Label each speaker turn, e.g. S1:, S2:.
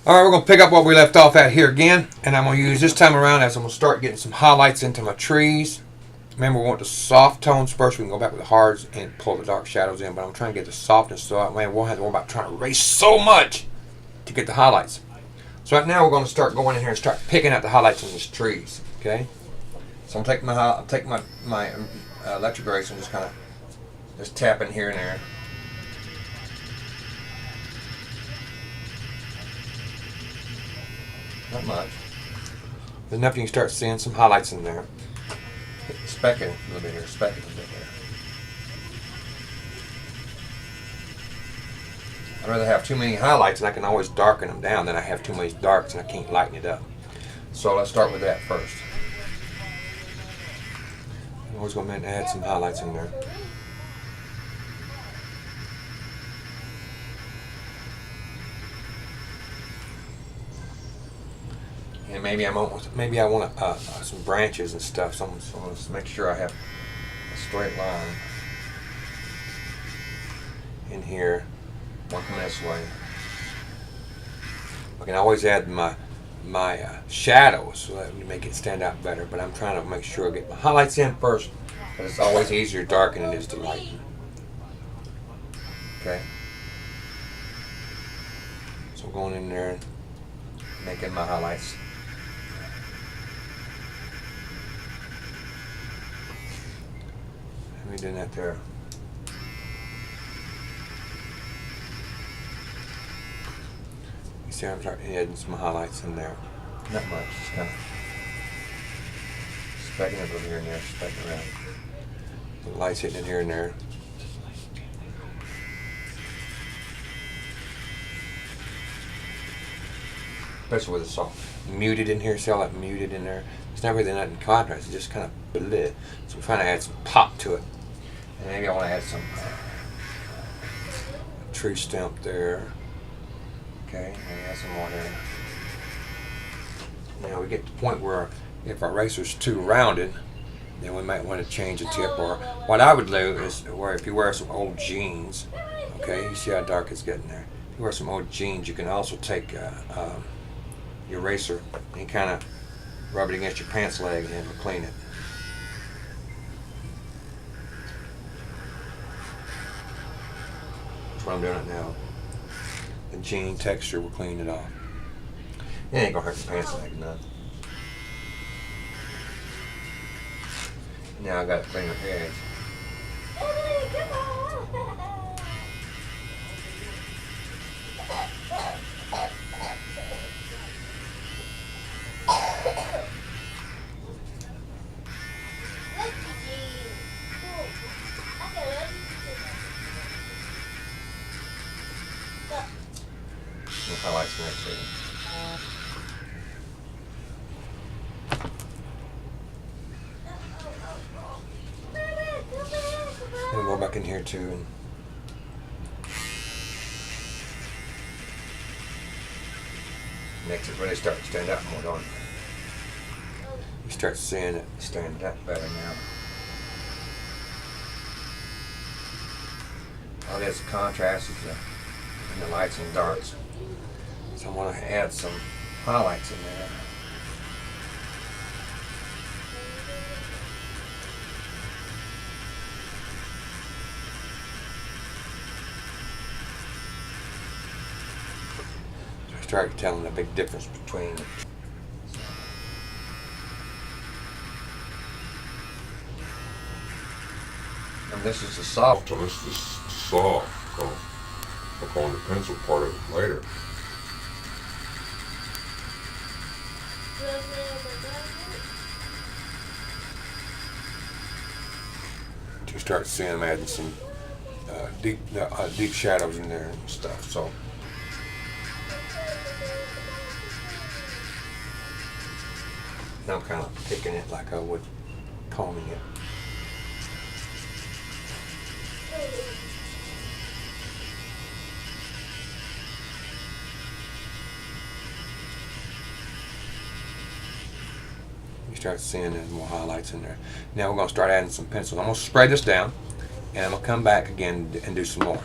S1: Alright, we're going to pick up where we left off at here again. And I'm going to use this time around as I'm going to start getting some highlights into my trees. Remember, we want the soft tones first. We can go back with the hards and pull the dark shadows in. But I'm trying to get the softness so I won't have to worry about trying to erase so much to get the highlights. So right now we're going to start going in here and start picking out the highlights in these trees. Okay? So I'm taking my electric eraser and just kind of just tapping here and there. Not much. But enough you can start seeing some highlights in there. Speck it a little bit here. Speck it a little bit here. I'd rather have too many highlights and I can always darken them down than I have too many darks and I can't lighten it up. So let's start with that first. I'm always going to add some highlights in there. And maybe I want some branches and stuff. So let's make sure I have a straight line in here, working this way. I can always add my shadows so that we make it stand out better. But I'm trying to make sure I get my highlights in first, because it's always easier to darken than it is to lighten. Okay. So I'm going in there and making my highlights. We're doing that there. You see, I'm starting adding some highlights in there. Not much, just kind of specking it over here and there, specking around. The lights hitting in here and there. Especially with the soft muted in here. See all that muted in there? It's not really nothing contrast. It's just kind of bleh. So I'm trying to add some pop to it. And maybe I want to add some tree stump there. Okay, maybe add some more there. Now we get to the point where if our eraser's too rounded, then we might want to change the tip. Or what I would do is, where if you wear some old jeans, okay, you see how dark it's getting there. If you wear some old jeans, you can also take your eraser and kind of rub it against your pants leg and it'll clean it. That's what I'm doing it now. The jean texture will clean it off. It ain't gonna hurt your pants leg none. Now I got to clean up the edge. Highlights next thing. And we'll go back in here too and makes it really start to stand out more, don't it? You start seeing it stand out better now. All this contrast is in the lights and darks. So I want to add some highlights in there. So I start telling the big difference between them. And this is the soft.
S2: So this is soft. I'll on the pencil part of it later.
S1: You start seeing them adding some deep shadows in there and stuff. So now I'm kind of picking it like I would combing it. You start seeing there's more highlights in there. Now we're going to start adding some pencils. I'm going to spray this down and I'm going to come back again and do some more.